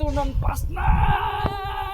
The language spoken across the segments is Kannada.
ಇವತ್ತು ನನ್ನ ಪರ್ಸನಲ್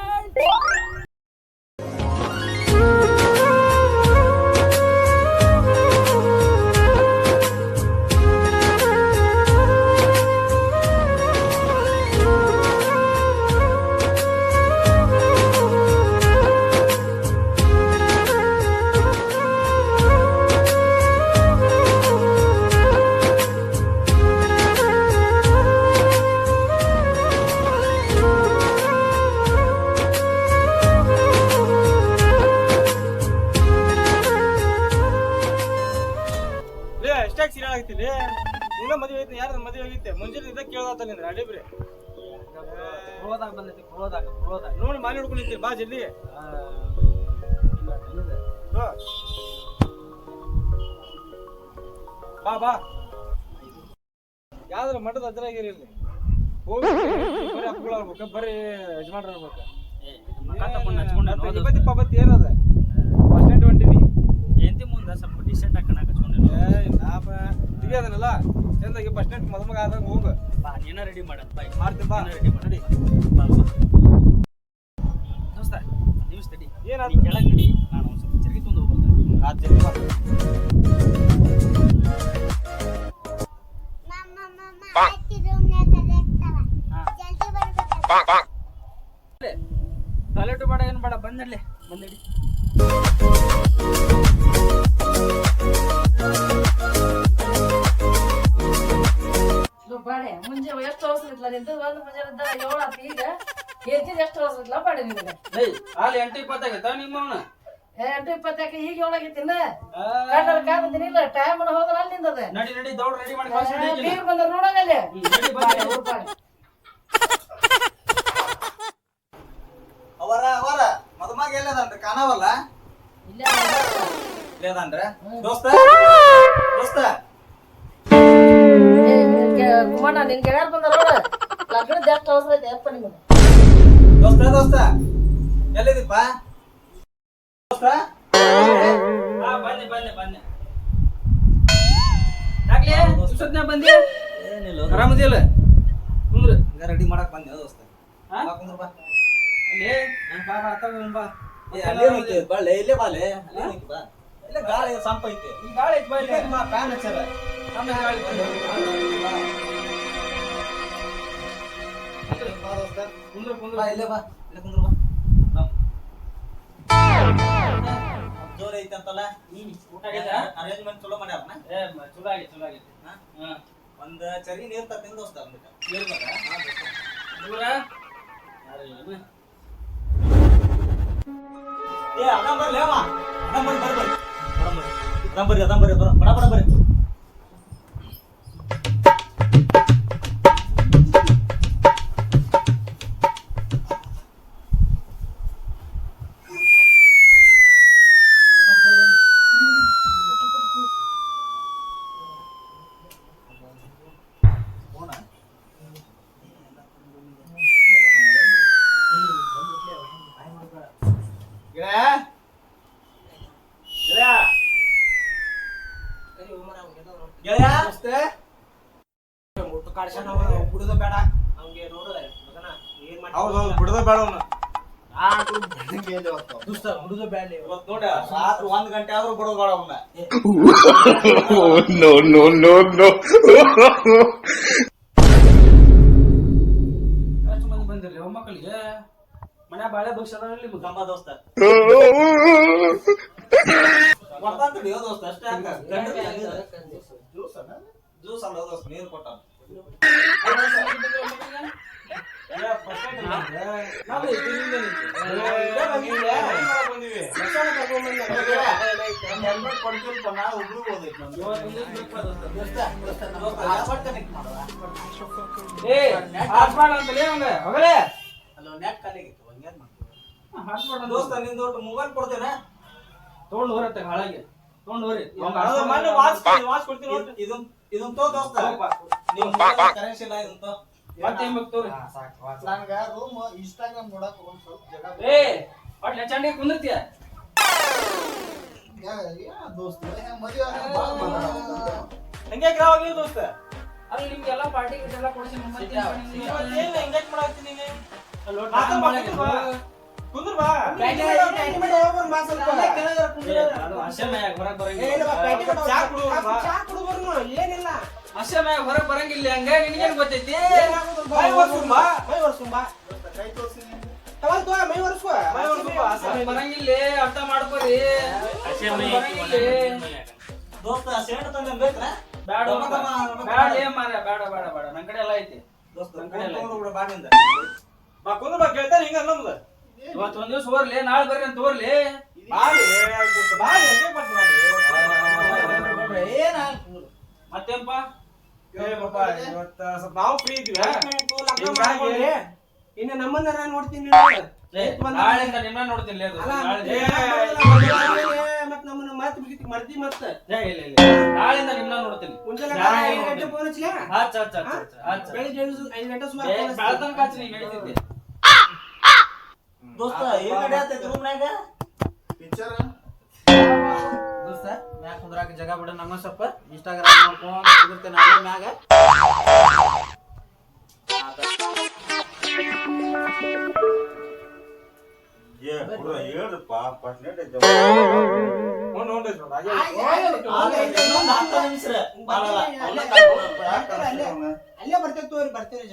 ಎಷ್ಟಾಗಿ ಸೀರಿಯಲ್ ಆಗ್ತಿಲ್ಲ ನಿನ್ನ ಮದುವೆ ಐತಿ ಯಾರ ಮದುವೆ ಆಗಿತ್ತೆ ಮುಂಜಾನೆ ಇದ್ದಾಗ ಕೇಳೋದ ನಿಂದ್ರೆ ಅಡಿಬ್ರಿ ಹೋದಾಗ ಬಂದೈತಿ ಹೋದಾಗ ನೋಡಿ ಮಾಲಿ ಹಿಡ್ಕೊಂಡು ನಿಂತೀನಿ ಬಾ ಜಲ್ದಿ ಬಾ ಬಾ ಯಾವ್ದ್ರ ಮಠದ ಹತ್ತಿರಾಗಿರಿ ಇಲ್ಲಿ ಹೋಗಿ ಬರೀ ಹಬ್ಬಗಳು ಆಗ್ಬೇಕು ಬರೀ ಯಜಮಾನ್ರ ಆಗ್ಬೇಕು ಇಪ್ಪತ್ತು ಇಪ್ಪತ್ತು ಏನದ ಬಸ್ ಸ್ಟ್ಯಾಂಡ್ ಹೊಂಟಿನಿ ಎಂತಿ ಮುಂದೆ ಸ್ವಲ್ಪ ಡಿಸೆಂಟ್ ಹಾಕೋಣ ತೆಗಿಯೋದನಲ್ಲ ಚಂದಾಗಿ ಬಸ್ ಸ್ಟ್ಯಾಂಡ್ ಮದುಮಗ ಆದಾಗ ಹೋಗು ಬಾ ನೀನ ರೆಡಿ ಮಾಡತ್ ಬಾಯ್ ಮಾಡ್ತೀನಿ ಬಾ ರೆಡಿ ಮಾಡಿ ದೋಸ್ತ ನೀವು ಸ್ಟಡಿ ಏನಾದ ನೀ ಕೆಳಗೆ ನಡಿ ನಾನು ಒಂದು ಸ್ವಲ್ಪ ಚರ್ಗಿ ತಂದು ಹೋಗ್ಬೇಕು ಆತ್ ಜಲ್ದಿ ಬಾ ಟಾಯ್ಲೆಟ್ ಬೇಡ ಏನು ಬೇಡ ಬಂದಡ್ಲಿ ಬಂದಡಿ ಬಾಡೆ ಮುಂಜೆ ಎಷ್ಟು ಅವಸರ ಇತ್ತಲ್ಲ ನಿಂದು ಒಂದು ಮುಂಜಾನೆ 7 ಆತು ಈಗ ಎದ್ದಿದ್ದು ಎಷ್ಟು ಅವಸರ ಇತ್ತಲ್ಲ ಬಾಡೆ ನಿನಗೆ ಅಲ್ಲಿ 8:20 ಆಗೈತ ನಿಮ್ಮವನ 8:20 ಈಗ ಒಳಗಿತ್ತಿನ ಕಾದಿಲ್ಲ ಟೈಮ್ ಹೋದ್ರ ಅಲ್ಲಿ ನಿಂದದ ನಡಿ ದೌಡ್ ರೆಡಿ ಮಾಡಿ ಕಳ್ಸಿ ಬೀರ್ ಬಂದ್ರ ನೋಡಂಗಲ್ಲಿ ಅವರ ಮದುಮಗ ಎಲ್ಲದನ್ರಿ ಕಾಣವಲ್ಲ ಇಲ್ಲದನ್ರಿ ದೋಸ್ತ ಕುಮಾರ ನಿನ್ ಗೆಳೆಯರ್ ಬಂದಾರ ನೋಡ ಲಗ್ನದ ಎಷ್ಟು ಅವಸರ ಐತೆ ಅಪ್ಪ ನಿಮಗೆ ದೋಸ್ತ ಎಲ್ಲಿದಿಪ್ಪ ದೋಸ್ತ ಬನ್ನಿ ಯಾಕ್ಲೆ ಸುಸದ್ನ ಬಂದಿ ಏನಿಲ್ಲ ಆರಾಮದಿಯಲ್ಲ ಕುಂದ್ರ ರೆಡಿ ಮಾಡಕ್ ಬಂದೆ ದೋಸ್ತ ಬಾ ಕುಂದ್ರ ಬಾ ಅಲ್ಲಿ ಬಾ ತಗೊಂಡ್ ಬಾ ಇಲ್ಲೇ ಬಾಲೆ ಇಲ್ಲ ಗಾಳಿ ಸಂಪ ಐತೆ ಈ ಗಾಳಿ ಐತಿ ಬಾ ಇಲ್ಲಿ ಬಾ ಫ್ಯಾನ್ ಹಚ್ಚಾರ ನಮ್ಮ ಗಾಳಿ ಕುಂದ್ರ ಬಾ ಇಲ್ಲೇ ಕುಂದ್ರ ಬಾ ಜೋರ್ ಐತಂತಲ್ಲ ಊಟ ಆಗೈತಾ ಅರೇಂಜ್ಮೆಂಟ್ ಚಲೋ ಮಾಡ್ಯಾರನ ಚಲೋ ಆಗೈತಿ ಒಂದ್ ಚರಿ ನೀರ್ ತರ್ತೀನಿ ದೋಸ್ತ ಅಂದ್ಬಿಟ್ಟ ದೂರ ಏ ಅದಂ ಬರ್ಲಿ ಅವ ಅದಂ ಬರ್ರಿ ಬಡ ಬಿಡುದ ಬೇಡ ಅವ್ಗೆ ನೋಡು ಏನ್ ಮಾಡಿ ಹೌದೌದು ಬಿಡದ ಬೇಡ ಅವನು ಬಿಡುದ ಬೇಡ ಇವತ್ತು ನೋಡ ರಾತ್ರಿ 1 ಗಂಟೆ ಆದ್ರೂ ಬಿಡೋದು ಬೇಡ ಅವನ್ನ No. ಎಷ್ಟು ಮಂದಿ ಬಂದಿರ್ಲಿ ಮಕ್ಕಳಿಗೆ ಮನೆ ಬಾಳೆ ಭವಿಷ್ಯ ನಿಮ್ಗೆ ಗಂಬ ದೋಸ್ತ ಕೊಡ್ತಾನ್ರಿ ದೋಸ್ತ ಅಷ್ಟೇ ಜ್ಯೂಸ್ ಅಲ್ಲ ದೋಸ್ತ ನೀರು ಕೊಟ್ಟ ದೋಸ್ತ ನಿಂದ ಮೊಬೈಲ್ ಕೊಡ್ತೇನೆ ತಗೊಂಡು ಹೋರತ್ತೆ ಹಾಳಾಗಿ ತಗೊಂಡು ಹೋರಿ ವಾಚ್ ಕೊಡ್ತೀನಿ ಇದನ್ ತೋ ದೋಸ್ತ ನೀವು ಕರೆನ್ಸಿ ಇಲ್ಲ ಇದನ್ ತೋ ಮತ್ತೆ ಏನ್ ಬೇಕು ತೋರಿ ನನಗ ರೂಮ್ ಇನ್ಸ್ಟಾಗ್ರಾಮ್ ನೋಡಕ್ ಒಂದ್ ಸ್ವಲ್ಪ ಜಾಗ ಏ ಒಟ್ಲೆ ಚಂಡಿ ಕುಂದಿರ್ತೀಯ ದೋಸ್ತ ಮದುವೆ ಹೆಂಗೆ ಗ್ರಾವ ನೀವು ದೋಸ್ತ ಅಲ್ಲಿ ನಿಮ್ಗೆಲ್ಲ ಪಾರ್ಟಿ ಗಿಟ್ ಎಲ್ಲ ಕೊಡಿಸಿ ಇವತ್ತೇನ್ ಎಂಗೇಜ್ ಮಾಡಾಕ್ತೀನಿ ನೀನು ಕುಂದ್ರ ಬಾ ಏನಿಲ್ಲ ಅಷ್ಟೇ ಮ್ಯಾಗ ಹೊರಗ್ ಬರಂಗಿಲ್ಲ ಹಂಗ ನಿನಗೇನ್ ಗೊತ್ತೈತಿ ಮೈ ಒರ್ಸುಂಬಾ ಕೈ ತೋರ್ಸಿ ಬರಂಗಿಲ್ಲ ಅರ್ಥ ಮಾಡ್ಕೋರಿ ದೋಸ್ತ ಶೇಂಟ್ ತಂದೆ ಬೇಕ್ರಾ ಬೇಡ ಬೇಡ ಏನ್ ಮಾರ ಬೇಡ ಬೇಡ ಬೇಡ ನನ್ ಕಡೆ ಎಲ್ಲ ಐತಿ ದೋಸ್ತ ನನ್ ಕಡೆ ಎಲ್ಲ ಐತಿ. ಬಾಡಿಂದ ಬಾ ಕುಂದ್ರ ಬಾ ಕೇಳ್ತಾನೆ ಹಿಂಗ ನಮ್ದು ಇವತ್ತು ಒಂದ್ ದಿವ್ಸ ಹೋರ್ಲಿ ನಾಳೆ ಬರ್ರಿ ಅಂತ ಹೋರ್ಲಿ ಬಾರಿ ಬಾರಿ ಹೆಂಗೆ ಮಾಡ್ತೀನಿ ಏನ ಮತ್ತೇನ್ಪ ಏ ಬಾಬಾ ಇವತ್ತ ಸ್ವಲ್ಪ ನಾವು ಫ್ರೀ ಇದೀವಿ ಹಿಂಗಾಗಿ ಇನ್ನು ನಮ್ಮನ್ನ ನೋಡ್ತೀನಿ ನಾಳೆಯಿಂದ ನಿನ್ನ ನೋಡ್ತೀನಿ ಅದು ಮತ್ ನಮ್ಮನ್ನ ಮಾತು ಬಿಗಿತಿ ಮರ್ದಿ ಮತ್ತ ಇಲ್ಲ ಇಲ್ಲ ನಾಳೆಯಿಂದ ನಿನ್ನ ನೋಡ್ತೀನಿ ಮುಂಜಾನೆ 5 ಗಂಟೆ ಫೋನ್ ಹಚ್ಚಲ ಬೆಳಿಗ್ಗೆ 5 ಗಂಟೆ ಸುಮಾರು ಬೆಳತನ ಕಾಚಿ ನೀ ನಡೀತಿದ್ದೆ ದೋಸ್ತ ಏನ್ ನಡೆಯತೈತಿ ರೂಮ್ನಾಗ ಪಿಕ್ಚರ್ ದೋಸ್ತ ಮ್ಯಾಗ ಕುಂದ್ರಾಕ ಜಾಗ ಬಿಡ ನಮ್ಮ ಸ್ವಲ್ಪ ಇನ್ಸ್ಟಾಗ್ರಾಮ್ ನೋಡ್ಕೊಂಡು ಕುಂದಿರ್ತೇನೆ ಅಲ್ಲೇ ಮ್ಯಾಗ ಹೇಳ್ರಪ್ಪ ಪಟ್ನೇಟ್ ಅಲ್ಲೇ ಬರ್ತೇವೆ ತೋರಿ ಬರ್ತೇವೆ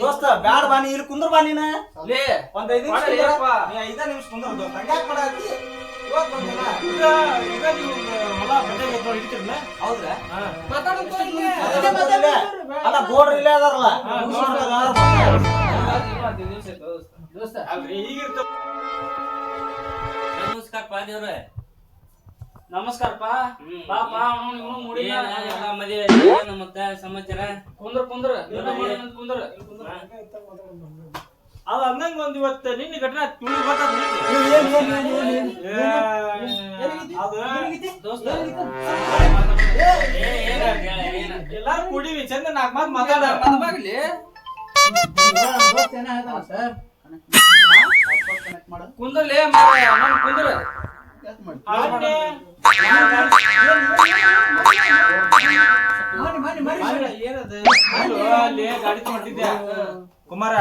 ದೋಸ್ತ ಬ್ಯಾಡ ಬಾ ನೀ ಇಲ್ಲಿ ಕುಂದ್ರ ಬಾ ನೀನ ಲೇ ಒಂದ್ 5 ನಿಮಿಷ ನೀ 5 ನಿಮಿಷ ಕುಂದ್ರ ದೋಸ್ತ ಹಂಗ್ಯಾಕ್ ಮಾಡಾತಿ ಇವತ್ ಬಂದಿಲ್ಲ ಈಗ ನೀವು ಹೊಲ ಬಟ್ಟೆ ನೋಡಿ ಹಿಡಿತಿರಲ್ಲ ಹೌದ್ರಾ ಅಲ್ಲ ಗೋಡ್ರ ಇಲ್ಲೇ ಅದಾರಲ್ಲ ದೋಸ್ತ ಅಲ್ರಿ ಈಗಿರ್ತ ನಮಸ್ಕಾರ ಪಾದೇವ್ರೆ ನಮಸ್ಕಾರಪ್ಪ ಪಾಪ ಅವನು ಮುಡಿನ ಮದುವೆ ಮತ್ತ ಸಮಾಚಾರ ಕುಂದ್ರ ಕುಂದ್ರ ಅದ ಅಂದಂಗ ಒಂದ್ ಇವತ್ತ ನಿನ್ನೆ ಘಟನೆ ತುಳಿ ಗೊತ್ತಾದ ದೋಸ್ತ ಎಲ್ಲಾರು ಕುಡಿವಿ ಚಂದ 4 ಮಾತು ಮಾತಾಡ ಬಾಗ್ಲಿ ಕುಂದ್ರಲೇ ನಾನು ಕುಂದ್ರ ಅಲ್ಲಿ ಗಾಡಿ ತಗೊಂಡಿದ್ದೆ ಕುಮಾರ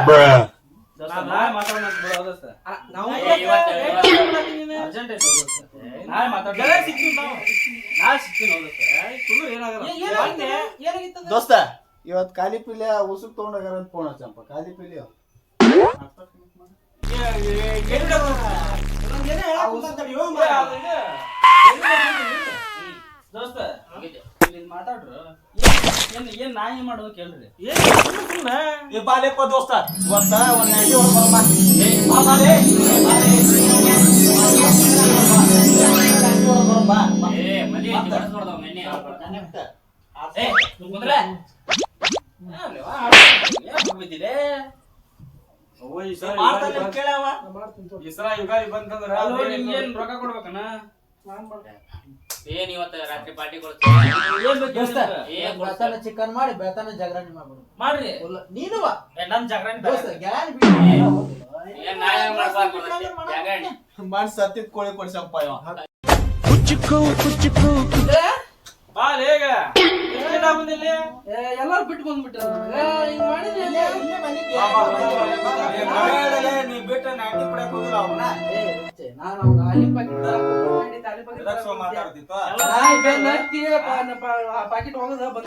ಮಾತಾಡೋಣ ಅರ್ಜೆಂಟ್ ಐತೆ ನಾಳೆ ಮಾತಾಡ ನಾಳೆ ಸಿಗ್ತೀನಿ ದೋಸ್ತ ಇವತ್ ಖಾಲಿ ಪಿಲ್ಯ ಉಸುಕ್ ತಗೊಂಡಾರ ಅಂತ ಫೋನ್ ಹಚ್ಚಪ್ಪ ಖಾಲಿ ಪಿಲ್ಯ ದೋಸ್ತ ಮಾತಾಡ್ರು ಏನ್ ನಾಯಿ ಮಾಡೋದು ಕೇಳ್ರಿ ಬಾಲೆಪ್ಪ ದೋಸ್ತ ಇವತ್ತ ಒಂದ್ ಈ ಸಲ ಯುಗಾದಿ ಬಂತಂದ್ರ ಏನ್ ರೊಕ್ಕ ಕೊಡ್ಬೇಕಣ್ಣ ಏನ್ ಇವತ್ತ ರಾತ್ರಿ ಪಾರ್ಟಿ ಕೊಡ್ತೀವಿ ಬೆಳತನ ಚಿಕನ್ ಮಾಡಿ ಬೆಳತನ ಜಾಗರಣೆ ಮಾಡ್ಬಿಡು ಮಾಡ್ರಿ ನೀನು ನನ್ ಜಾಗರಣೆ ಏನ್ ನಾಳೆ ಮಾಡ್ಬಾರ್ದು ಜಾಗರಣೆ ಮಾಡಿ ಸತ್ತಿದ್ ಕೋಳಿ ಕೊಡ್ಸಪ್ಪ ಇವ ಬಾಲೇಗ ಬಂದಿಲ್ಲ ಎಲ್ಲಾರು ಬಿಟ್ಟು ಬಂದ್ಬಿಟ್ರ ಹಿಂಗ್ ಮಾಡಿದ್ರೆ ನೀ ಬಿಟ್ಟ ನಾಟಿ ಪಡಕ್ ಹೋಗಿಲ್ಲ ಅವನ ನಾನು ಅವ್ನ ಅಲ್ಲಿ ಪಾಕಿಟ್ ಮಾತಾಡ್ತಿತ್ತು ಪಾಕಿಟ್ ಹೋಗದ ಬಂದ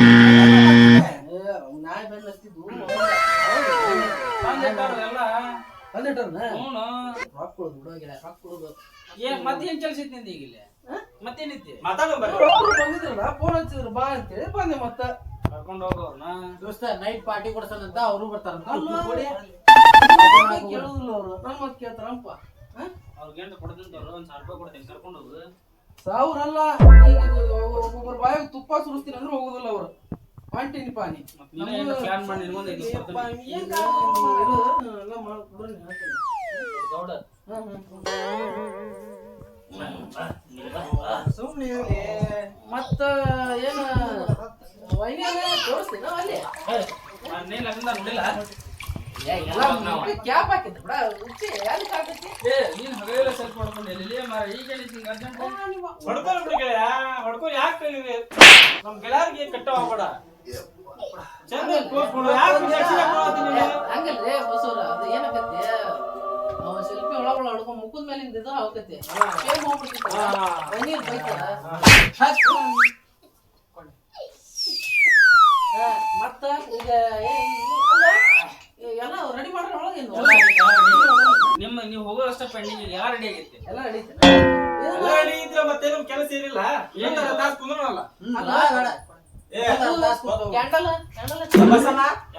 ನಾಯಿ ಬೆಲ್ಲ ಹಚ್ತಿದ್ವು ಎಲ್ಲ ಬಂದಿಟ್ರನ ಹ್ಞೂ ರೊಕ್ಕ ಹುಡುಗಿಲ್ಲ ರೊಕ್ಕ ಹುಡುಗ ಮತ್ತೇನ್ ಕೆಲ್ಸ ಐತಿ ನಿಂದ ಈಗಿಲ್ಲ ಮತ್ತೇನಿತ್ತು ಮಾತಾಡ ಬಂದಿದ್ರಲ್ಲ ಫೋನ್ ಹಚ್ಚಿದ್ರು ಬಾ ಅಂತೇಳಿ ಬಂದೆ ಮತ್ತ ಕರ್ಕೊಂಡು ಹೋಗೋರ್ನ ದೋಸ್ತ ನೈಟ್ ಪಾರ್ಟಿ ಕೊಡ್ಸಂತ ಅವರು ಬರ್ತಾರಂತ ಕೇಳುದಿಲ್ಲ ಅವ್ರು ನನ್ ಮತ್ ಕೇಳ್ತಾರಪ್ಪ ಅವ್ರಿಗೇನ್ ಕೊಡ್ತಂತವ್ರು 1,000 ರೂಪಾಯಿ ಕೊಡ್ತೀನಿ ಕರ್ಕೊಂಡು ಹೋಗು 1000 ಅಲ್ಲ ಒಬ್ಬೊಬ್ಬರ ಬಾಯಾಗ ತುಪ್ಪ ಸುರಿಸ್ತೀನಿ ಅಂದ್ರೆ ಹೋಗುದಿಲ್ಲ ಅವ್ರು ಹೊಂಟಿನಿ ಪಾನಿ ಪ್ಲಾನ್ ಮಾಡಿ ನಿನ್ಗೊಂದು ದೌಡ ಸುಮ್ನೆ ಮತ್ತ ಏನ ವೈನಿ ತೋರಿಸ್ತೀನ ಅಲ್ಲಿ ನೀನ್ ಲಗ್ನ ನೋಡಿಲ್ಲ ಕ್ಯಾಪ್ ಹಾಕಿದ್ದೆ ಬಿಡ ಹುಚ್ಚಿ ಯಾರಿಗೆ ಹಾಕೈತಿ ನೀನ್ ಹಗಲೆಲ್ಲ ಸೆಲ್ಫ್ ಮಾಡ್ಕೊಂಡು ಎಲ್ಲಿ ಮಾರ ಈಗ ಹೇಳಿದ್ದೀನಿ ಅರ್ಜೆಂಟ್ ಹೊಡ್ಕೊಲ್ ಬಿಡು ಗೆಳೆಯ ಹೊಡ್ಕೊಲ್ ಯಾಕೆ ನಮ್ ಗೆಳೆಯರಿಗೆ ಕಟ್ಟ ಹೋಗ್ಬೇಡ ಚಂದ ಪೋಸ್ಟ್ ಕೊಡು ಯಾಕೆ ಹಂಗಲ್ರಿ ಬಸವ್ರ ಅದು ಏನಾಗತ್ತೆ ಅವ ಸೆಲ್ಫಿ ಒಳಗೊಳ ಹೊಡ್ಕೊಂಡ್ ಮುಖದ ಮೇಲಿಂದ ಇದು ಹೋಗತ್ತೆ ಸೇಮ್ ಹೋಗ್ಬಿಡ್ತಿತ್ತು ನೀರ್ ಬೈತಾರ ಮತ್ತ ಈಗ ಎಲ್ಲ ರೆಡಿ ಮಾಡ್ರ ಒಳಗೇನು ನಿಮ್ಮ ನೀವು ಹೋಗೋದಷ್ಟ ಪೆಂಡಿಂಗ್ ಯಾರು ರೆಡಿ ಆಗೈತಿ ಎಲ್ಲ ರೆಡಿ ಇದ್ರೆ ಮತ್ತೆ ನಮ್ ಕೆಲಸ ಏನಿಲ್ಲ ಏನ್ ತಾಸ್ ಕುಂದ್ರಲ್ಲ ಕ್ಯಾಂಡಲ್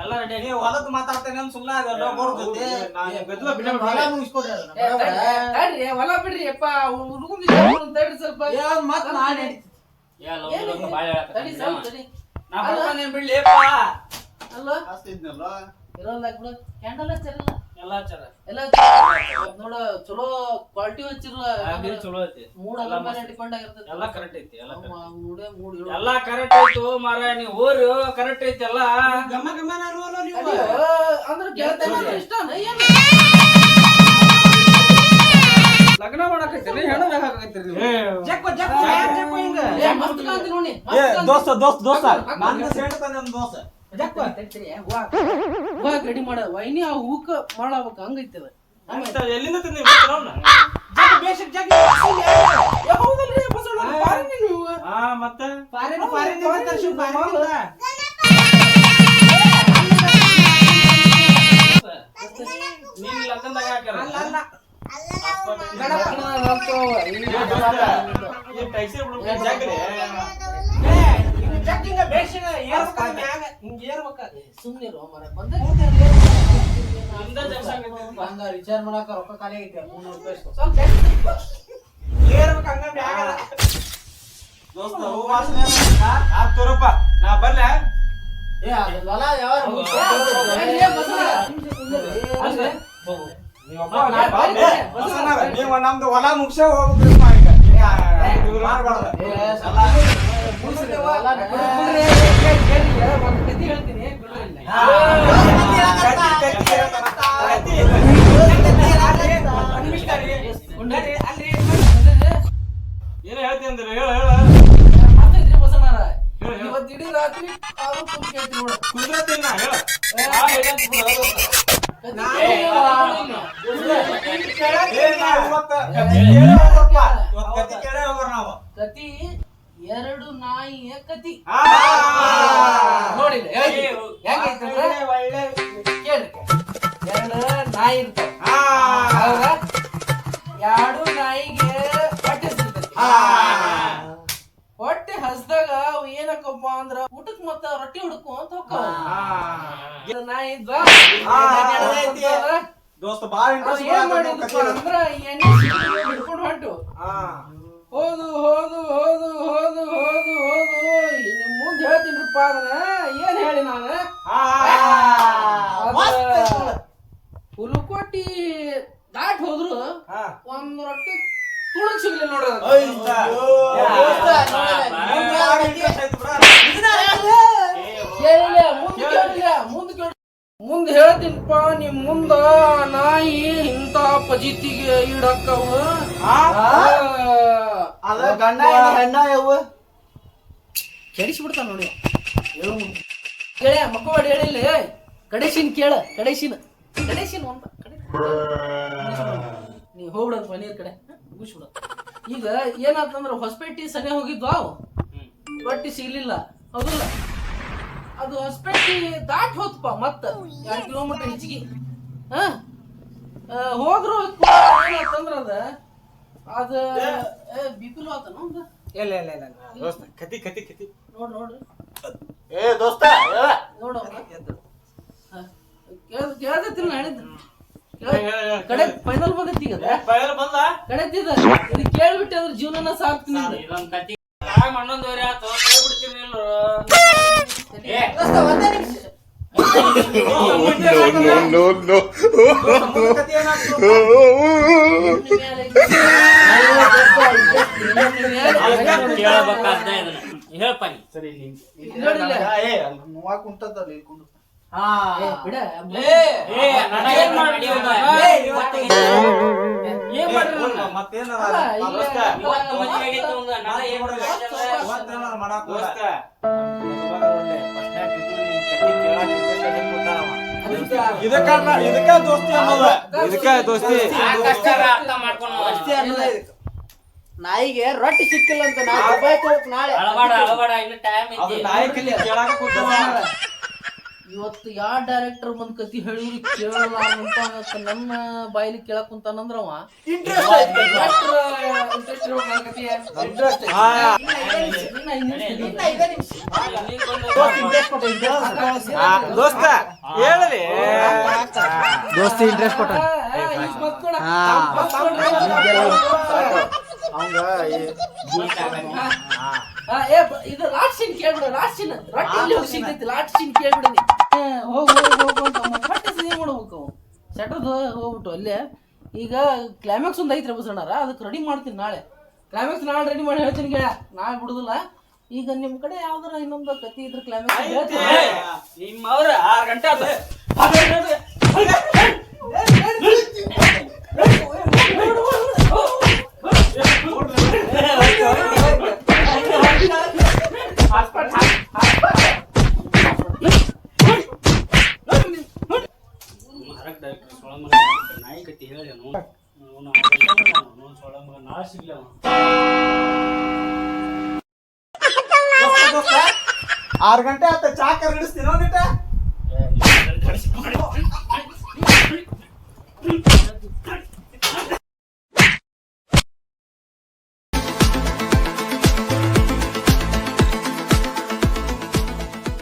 ಎಲ್ಲ ರೆಡಿ ಆಗಿ ನೀವು ಹೊಲದ್ ಮಾತಾಡ್ತೇನೆ ಅಂತ ಸುಮ್ಮನೆ ತಡ್ರಿ ಹೊಲ ಬಿಡ್ರಿ ಅಪ್ಪ ಹುಡುಗನ್ ತಡ್ರಿ ಸ್ವಲ್ಪ ಮತ್ ನಾನೇ ಬಾಳ ತಡಿ ಸ್ವಲ್ಪ ತಡಿ ನಾ ಬರ್ತಾನೆ ಬಿಡ್ಲಿಪ್ಪ ಅಲ್ಲ ಅಷ್ಟಿದ್ನಲ್ಲ ಇರೋಲ್ಲ ಬಿಡು ಕ್ಯಾಂಡಲ್ ಹಚ್ಚಿರಲ್ಲ ಎಲ್ಲ ಹಚ್ಚಾರ ಎಲ್ಲ ನೋಡ ಚಲೋ ಕ್ವಾಲಿಟಿ ಹಚ್ಚಿರಲ್ಲ ಚಲೋ ಐತಿ ಮೂಡ್ ಅದ್ರ ಮೇಲೆ ಡಿಪೆಂಡ್ ಆಗಿರ್ತದೆ ಎಲ್ಲ ಕರೆಕ್ಟ್ ಐತಿ ಎಲ್ಲ ಮೂಡೇ ಮೂಡ್ ಇರೋ ಎಲ್ಲ ಕರೆಕ್ಟ್ ಆಯ್ತು ಮಾರ ನೀವು ಹೋರಿ ಕರೆಕ್ಟ್ ಐತಿ ಎಲ್ಲ ಗಮ್ಮ ಗಮ್ಮ ನಾನು ನೀವು ಅಂದ್ರೆ ಗೆಳತನ ಇಷ್ಟನ ಏನು ಲಗ್ನ ಮಾಡಕತ್ತೀರಿ ಹೆಣ್ಣು ಬೇಕಾಗತ್ತೀರಿ ನೀವು ಮಸ್ತ್ ಕಾಂತಿ ನೋಡಿ ದೋಸ್ತ ನನ್ನ ಸೇಟ್ ತಂದೆ ಒಂದು ದೋಸ್ತ ರೆಡಿ ಮಾಡ ವೈನಿ ಆ ಹೂಕ ಮಾಡಬೇಕು ಹಂಗೈತದ ಎಲ್ಲಿಂದ ತಂದಿ ಹೌದಲ್ರಿ ಬಸವಣ್ಣ ಫಾರಿನ್ ನೀವು ಮತ್ತೆ ನೀನ್ ಲಗ್ನದಾಗ ಹಾಕ್ಯಾರ ಟೈಸರ್ ಬಿಡು ಜಾಗ್ರಿ ಸುಮ್ನಿರು ಮರ ಬಂದ ರಿಚಾರ್ಜ್ ಮಾಡಾಕ ರೊಕ್ಕ ಖಾಲಿ ಐತಿ 300 ರೂಪಾಯಿ ದೋಸ್ತ ಹೂ ವಾಸನೆ ತೋರಪ್ಪ ನಾ ಬರ್ಲ ಹೊಲ ಯಾವ ನೀವು ನಮ್ದು ಹೊಲ ಮುಗ್ಸೇ ಹೋಗ್ಬಿಡ್ರಿ ಕತಿ ಹೇಳ್ತೀನಿ ಏನ್ ಹೇಳ್ತೀನಿ ಅಂದ್ರೆ ಹೇಳ ಹೇಳ ಮಾತಾಡಿದ್ರಿ ಬಸವಣ್ಣರ ಇವತ್ತು ಇಡೀ ರಾತ್ರಿ ಅವ್ರು ಕುಂತ್ ಕೇಳ್ತೀನಿ ನೋಡು ಕುಂದ್ರತೀನಿ ನಾ ಹೇಳ ಕತಿ ಎರಡು ನಾಯಿಯ ಕತಿ ನೋಡಿಲ್ಲ ಕೇಳಿ ಎರಡು ನಾಯಿ ಇರ್ತಾವ ಹೌದಾ ಎರಡು ನಾಯಿಗೆ ಹೊಟ್ಟೆ ಸಿಗ್ತೈತಿ ಹೊಟ್ಟೆ ಹಸ್ದಾಗ ಅವು ಏನಕ್ಕಪ್ಪ ಅಂದ್ರ ಊಟಕ್ ಮತ್ತ ರೊಟ್ಟಿ ಹುಡುಕು ಅಂತ ಹೋಗ್ತಾವ ನಾಯಿ ಇದ್ವಾ ದೋಸ್ತ ಬಾಳ ಏನ್ ಮಾಡಿದ್ಪ ಅಂದ್ರ ಎಣ್ಣೆ ಹಿಡ್ಕೊಂಡು ಹೊಂಟು ಹೋದು ಹೋದು ಹೋದು ಹೋದು ಹೋದು ಹೋದು ಮುಂದೆ ಹೇಳ್ತೀನಿಪ್ಪ ಅದನ್ನ ಏನ್ ಹೇಳಿ ನಾನು ಹುಲಕೋಟಿ ದಾಟ್ ಹೋದ್ರು ಒಂದ್ ರೊಟ್ಟಿ ತುಳಕ್ ಸಿಗ್ಲಿಲ್ಲ ನೋಡೋದು ಮುಂದೆ ಹೇಳ್ತೀನಿಪ್ಪ ನಿಮ್ ಮುಂದ ನಾಯಿ ಇಂತ ಪಜಿತಿಗೆ ಈಡಕ್ಕವ ಅದ ಗಂಡ ಹೆಣ್ಣ ಯವ್ವ ಕೆಡಿಸ್ಬಿಡ್ತಾನ ನೋಡಿ ಕೇಳ ಮಕ್ಕವಾಡಿ ಹೇಳಿಲ್ಲ ಕಡೆಸಿನ ಕೇಳ ಕಡೆಸಿನ ಒಂದ ನೀ ಹೋಗ್ಬಿಡೋದು ಮನೀರ್ ಕಡೆ ಮುಗಿಸ್ಬಿಡ ಈಗ ಏನಾತಂದ್ರ ಹೊಸಪೇಟೆ ಸನೆ ಹೋಗಿದ್ವಾ ಅವು ರೊಟ್ಟಿ ಸಿಗ್ಲಿಲ್ಲ ಹೌದಲ್ಲ ಅದು ಹೊಸಪೇಟೆ ದಾಟ್ ಹೋತ್ಪ ಮತ್ತ 2 ಕಿಲೋಮೀಟರ್ ಹೆಚ್ಚಿಗೆ ಹೋದ್ರು ಏನಾತಂದ್ರ ಅದ ಬಿಪಿಲು ಆತನ ಇಲ್ಲ ದೋಸ್ತ ಕತಿ ನೋಡ್ರಿ ಏ ದೋಸ್ತ ನೋಡು ಕೇಳ್ದತ್ತಿಲ್ಲ ಹೇಳಿದ್ದು ಕಡೆ ಫೈನಲ್ ಬಂದೈತಿ ಈಗ ಕಡೆತಿದ ಇದು ಕೇಳ್ಬಿಟ್ಟು ಅದ್ರ ಜೀವನನ ಸಾಕ್ತೀನಿ ಇದೊಂದ್ ಕತಿ ಮಣ್ಣೊಂದವ್ರಿ ಆತು ಕೈ ಬಿಡ್ತೀನಿ ಹೇಳ್ಪಾನಿ ಸರಿ ನೋವಾ ಕುಂಟದಲ್ಲಿ ಕುಂಡು ಹಾ ಏ, ಬಿಡ ಏನ್ ಮಾಡಿ ಏನ್ ಮಾಡ್ರಿ ಮತ್ತೇನಾರ ಅಲ್ಲ, ಈಗ ದೋಸ್ತ, ಇವತ್ತು ಮದ್ವೆ ಆಗೈತಿ ಅವಂಗ, ನಾಳೆ ಏನ್ ಮಾಡ್ಬೇಕು? ಇವತ್ತೇನಾರ ಮಾಡಾಕ್ ಹೋಗ್ಬೇಡ. ದೋಸ್ತ, first night ಇದ್ದು ನಿನ್ ಕಥೆ ಕೇಳಾಕ್ interest ಆಗೈತ್ ಗೊತ್ತಾ ಅವ. ಇದಕ್ಕ ದೋಸ್ತಿ ಅನ್ನೋದು. ಇದಕ್ಕ ದೋಸ್ತಿ. ಆ ಕಷ್ಟ ಅರ್ಥ ಮಾಡ್ಕೊಂಡು ಅಷ್ಟೇ ಅನ್ನೋದೇ ಇದಕ್ಕೆ. ನಾಯಿಗೆ ರೊಟ್ಟಿ ಸಿಕ್ಕಿಲ್ಲ ಅಂತ ನಾ ದುಬೈಗೆ ಹೋಗ್ಬೇಕು ನಾಳೆ. ಅಳಬಾಡ ಇನ್ನು ಟೈಮ್ ಅದು ಐತಿ. ನಾಯಿ ಕಲಿ ಕೇಳಾಕ ಕೂತವ. ಇವತ್ತು ಯಾವ ಡೈರೆಕ್ಟರ್ ಬಂದ್ ಕತಿ ಹೇಳಿವ್ರಿ ಕೇಳಲಾರಂತ ನನ್ನ ಬಾಯಿಲಿ ಕೇಳಕ್ ಕುಂತಾನಂದ್ರ ಅವ ಇಂಟ್ರೆಸ್ಟ್ ಹಾ. ಆ, ದೋಸ್ತ ಹೇಳಲಿ. ದೋಸ್ತಿ ಇಂಟ್ರೆಸ್ಟ್ ಕೊಟ್ಟ ಅವಂಗ ಇದು ಲಾಸ್ಟ್ ಸೀನ್ ಕೇಳ್ಬಿಡ ಲಾಸ್ಟ್ ಸೀನ್ ರೊಟ್ಟಿ ಹೋಗಿ ಸಿಗ್ತೈತಿ ಲಾಸ್ಟ್ ಸೀನ್ ಕೇಳ್ಬಿಡನಿ ಹೋಗು ಅಂತ ಹೊಟ್ಟೆ ಸಿಹಿ ಮಾಡ್ಬೇಕು ಸೆಟರ್ದು ಹೋಗ್ಬಿಟ್ಟು ಅಲ್ಲೇ ಈಗ ಕ್ಲೈಮ್ಯಾಕ್ಸ್ ಒಂದು ಐತ್ರಿ ಬಸಣ್ಣಾರ ಅದಕ್ಕೆ ರೆಡಿ ಮಾಡ್ತೀನಿ ನಾಳೆ ಕ್ಲೈಮ್ಯಾಕ್ಸ್ ನಾಳೆ ರೆಡಿ ಮಾಡಿ ಹೇಳ್ತೀನಿ ಗೆಳೆಯ ನಾಳೆ ಬಿಡುದಿಲ್ಲ ಈಗ ನಿಮ್ ಕಡೆ ಯಾವ್ದಾರ ಇನ್ನೊಂದು ಕತಿ ಇದ್ರ ಕ್ಲೈಮ್ಯಾಕ್ಸ್ ಹೇಳ್ತೀನಿ ನಿಮ್ಮವ್ರ 6 ಗಂಟೆ ಆತ. ಮಾರಕ್ ಡೈರೆಕ್ಟರ್ ಸೊಳ ಮಗ ನಾಯಿ ಕತ್ತಿ ಹೇಳಿ ಅವನು ಸೊಳ ಮಗ ನಾಳೆ ಸಿಗ್ಲಿ ಅವ. 6 ಗಂಟೆ ಆತ ಚಾ ಕರಗಿಸ್ತೀನೋ ನಿಟ್ಟ. ಏ, ನೀವ್ ಕಳ್ಸಿ ಮಾಡಿ.